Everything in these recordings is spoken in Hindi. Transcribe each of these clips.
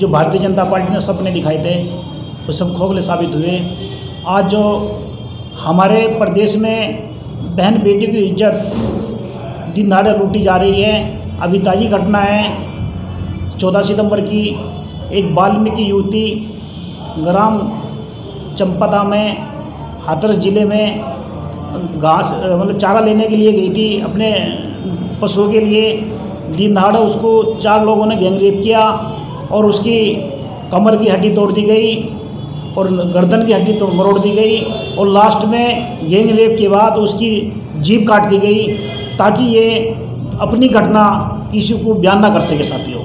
जो भारतीय जनता पार्टी ने सपने दिखाए थे वो सब खोखले साबित हुए। आज जो हमारे प्रदेश में बहन बेटी की इज्जत दिन दहाड़े लूटी जा रही है, अभी ताज़ी घटना है 14 सितंबर की। एक वाल्मीकि युवती ग्राम चंपता में हाथरस ज़िले में घास मतलब चारा लेने के लिए गई थी अपने पशुओं के लिए। दिन दहाड़े उसको 4 लोगों ने गैंगरेप किया और उसकी कमर की हड्डी तोड़ दी गई और गर्दन की हड्डी मरोड़ दी गई और लास्ट में गैंगरेप के बाद उसकी जीभ काट दी गई ताकि ये अपनी घटना किसी को बयान ना कर सके साथियों।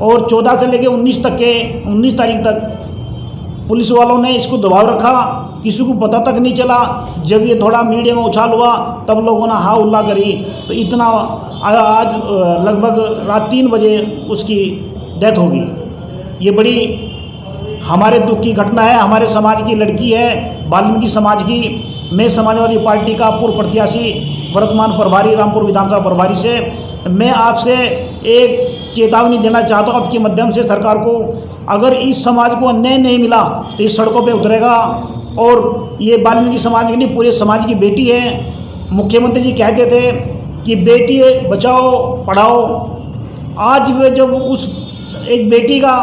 और 14 से लेकर 19 तारीख तक पुलिस वालों ने इसको दबाव रखा, किसी को पता तक नहीं चला। जब ये थोड़ा मीडिया में उछाल हुआ तब लोगों ने हा उल्ला करी, तो इतना आज लगभग रात 3 बजे उसकी डेथ होगी। ये बड़ी हमारे दुख की घटना है। हमारे समाज की लड़की है, वाल्मीकि समाज की। मैं समाजवादी पार्टी का पूर्व प्रत्याशी वर्तमान प्रभारी रामपुर विधानसभा प्रभारी से मैं आपसे एक चेतावनी देना चाहता हूँ आपके माध्यम से सरकार को, अगर इस समाज को अन्याय नहीं मिला तो इस सड़कों पे उतरेगा। और ये वाल्मीकि समाज की नहीं पूरे समाज की बेटी है। मुख्यमंत्री जी कहते थे कि बेटी बचाओ पढ़ाओ, आज वे जब उस एक बेटी का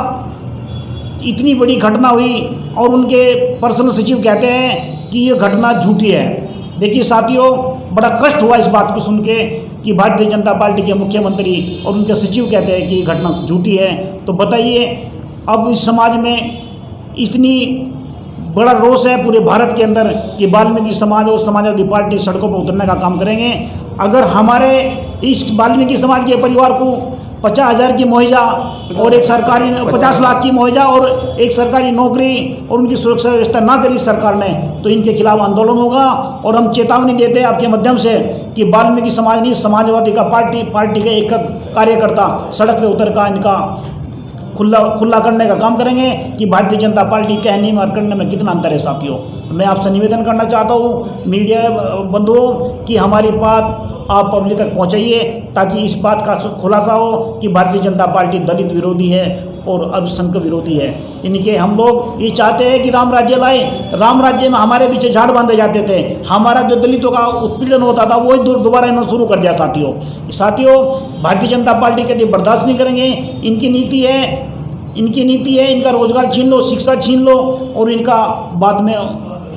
इतनी बड़ी घटना हुई और उनके पर्सनल सचिव कहते हैं कि ये घटना झूठी है। देखिए साथियों, बड़ा कष्ट हुआ इस बात को सुन के कि भारतीय जनता पार्टी के मुख्यमंत्री और उनके सचिव कहते हैं कि ये घटना झूठी है। तो बताइए, अब इस समाज में इतनी बड़ा रोष है पूरे भारत के अंदर कि वाल्मीकि समाज और समाजवादी पार्टी सड़कों पर उतरने का काम करेंगे। अगर हमारे इस वाल्मीकि समाज के परिवार को 50,000 की मुआवजा और एक सरकारी 50 लाख की मुआवजा और एक सरकारी नौकरी और उनकी सुरक्षा व्यवस्था ना करी सरकार ने, तो इनके खिलाफ आंदोलन होगा। और हम चेतावनी देते हैं आपके माध्यम से कि वाल्मीकि समाज नहीं, समाजवादी का पार्टी के एक कार्यकर्ता सड़क पे उतर का इनका खुला करने का काम करेंगे कि भारतीय जनता पार्टी कहने में और करने में कितना अंतर है साथियों। मैं आपसे निवेदन करना चाहता हूँ मीडिया बंधुओं कि हमारी बात आप पब्लिक तक पहुँचाइए ताकि इस बात का खुलासा हो कि भारतीय जनता पार्टी दलित विरोधी है और अल्पसंख्यक विरोधी है। इनके हम लोग ये चाहते हैं कि राम राज्य लाए। राम राज्य में हमारे पीछे झाड़ बांधे जाते थे, हमारा जो दलितों का उत्पीड़न होता था वही दोबारा इन्होंने शुरू कर दिया साथियों। भारतीय जनता पार्टी के लिए बर्दाश्त नहीं करेंगे। इनकी नीति है इनका रोजगार छीन लो, शिक्षा छीन लो और इनका बाद में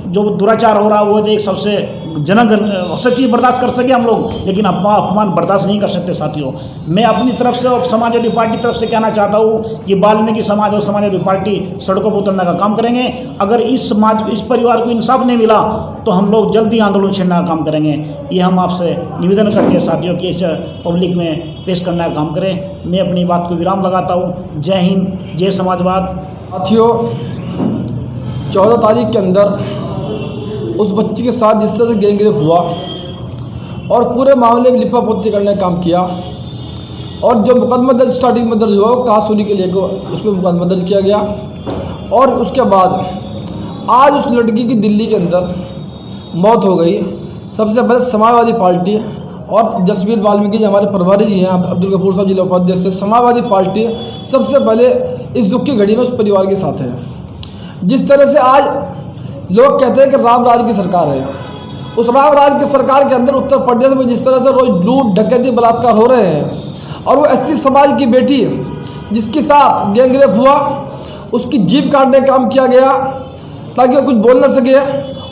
जो दुराचार हो रहा है वो एक सबसे सब चीज़ बर्दाश्त कर सके हम लोग, लेकिन अपमान बर्दाश्त नहीं कर सकते साथियों। मैं अपनी तरफ से और समाजवादी पार्टी तरफ से कहना चाहता हूँ कि वाल्मीकि समाज और समाजवादी पार्टी सड़कों पर उतरने का काम करेंगे। अगर इस परिवार को इंसाफ नहीं मिला तो हम लोग जल्दी आंदोलन छेड़ने का काम करेंगे। ये हम आपसे निवेदन करते हैं साथियों कि पब्लिक में पेश करने का काम करें। मैं अपनी बात को विराम लगाता हूँ। जय हिंद, जय समाजवाद। साथियों, 14 तारीख के अंदर उस बच्ची के साथ जिस तरह से गैंगरेप हुआ और पूरे मामले में लिपापोती करने का काम किया और जो मुकदमा दर्ज स्टार्टिंग में दर्ज हुआ वो कहासुनी के लिए उस पर मुकदमा दर्ज किया गया और उसके बाद आज उस लड़की की दिल्ली के अंदर मौत हो गई। सबसे पहले समाजवादी पार्टी और जसवीर वाल्मीकि जी हमारे प्रभारी जी हैं, अब्दुल गफूर साहब जिला उपाध्यक्ष से, समाजवादी पार्टी सबसे पहले इस दुख की घड़ी में उस परिवार के साथ है। जिस तरह से आज लोग कहते हैं कि राम राज की सरकार है, उस राम राज की सरकार के अंदर उत्तर प्रदेश में जिस तरह से रोज लूट डकैती बलात्कार हो रहे हैं और वो एससी समाज की बेटी जिसके साथ गैंगरेप हुआ उसकी जीभ काटने का काम किया गया ताकि वो कुछ बोल ना सके,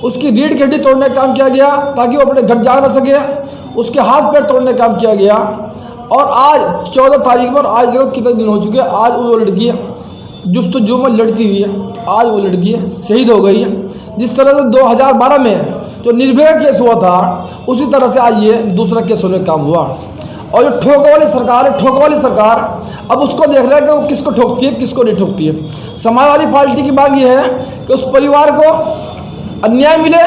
उसकी रीढ़ की हड्डी तोड़ने का काम किया गया ताकि वो अपने घर जा ना सके, उसके हाथ पैर तोड़ने का काम किया गया। और आज 14 तारीख पर आज देखो कितने दिन हो चुके हैं, आज वो लड़की जुस्तजू में लड़ती हुई है, आज वो लड़की शहीद हो गई है। जिस तरह से 2012 में जो निर्भया केस हुआ था उसी तरह से आज ये दूसरा केस होने का काम हुआ। और जो ठोका वाली सरकार है, ठोका वाली सरकार अब उसको देख रहा है कि वो किसको ठोकती है किसको नहीं ठोकती है। समाजवादी पार्टी की मांग ये है कि उस परिवार को अन्याय मिले,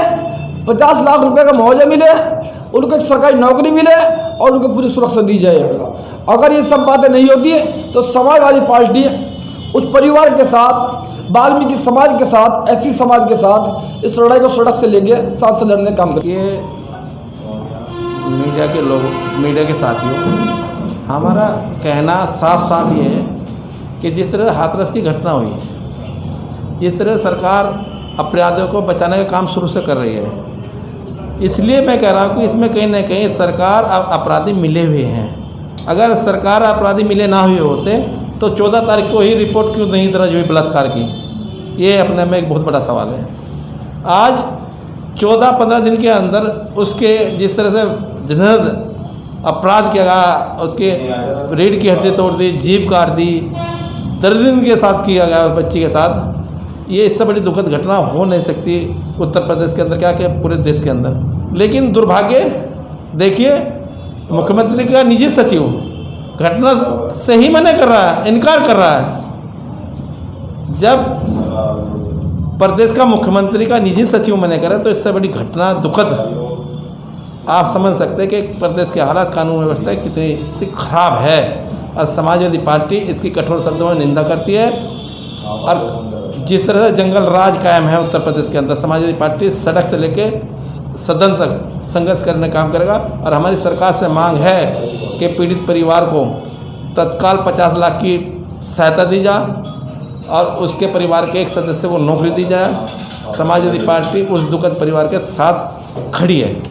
50 लाख रुपए का मुआवजा मिले, उनको एक सरकारी नौकरी मिले और उनको पूरी सुरक्षा दी जाए। अगर ये सब बातें नहीं होती तो समाजवादी पार्टी उस परिवार के साथ, वाल्मीकि समाज के साथ, एससी समाज के साथ इस लड़ाई को सड़क से लेके साथ से लड़ने का काम करें। ये मीडिया के लोग, मीडिया के साथियों, हमारा कहना साफ साफ ये है कि जिस तरह हाथरस की घटना हुई, जिस तरह सरकार अपराधियों को बचाने का काम शुरू से कर रही है, इसलिए मैं कह रहा हूँ कि इसमें कहीं ना कहीं सरकार अपराधी मिले हुए हैं। अगर सरकार अपराधी मिले ना हुए होते तो 14 तारीख को ही रिपोर्ट क्यों नहीं दर्ज हुई बलात्कार की, ये अपने में एक बहुत बड़ा सवाल है। आज 14-15 दिन के अंदर उसके जिस तरह से घृणित अपराध किया गया, उसके रीढ़ की हड्डी तोड़ दी, जीभ काट दी, दर्जन के साथ किया गया बच्ची के साथ, ये इससे बड़ी दुखद घटना हो नहीं सकती उत्तर प्रदेश के अंदर, क्या कि पूरे देश के अंदर। लेकिन दुर्भाग्य देखिए, मुख्यमंत्री का निजी सचिव घटना से ही मना कर रहा है, इनकार कर रहा है। जब प्रदेश का मुख्यमंत्री का निजी सचिव मना करे तो इससे बड़ी घटना दुखद, आप समझ सकते हैं कि प्रदेश के हालात, कानून व्यवस्था कितनी स्थिति खराब है। और समाजवादी पार्टी इसकी कठोर शब्दों में निंदा करती है। और जिस तरह से जंगल राज कायम है उत्तर प्रदेश के अंदर, समाजवादी पार्टी सड़क से लेके सदन तक संघर्ष करने का काम करेगा। और हमारी सरकार से मांग है कि पीड़ित परिवार को तत्काल 50 लाख की सहायता दी जाए और उसके परिवार के एक सदस्य को नौकरी दी जाए। समाजवादी पार्टी उस दुखद परिवार के साथ खड़ी है।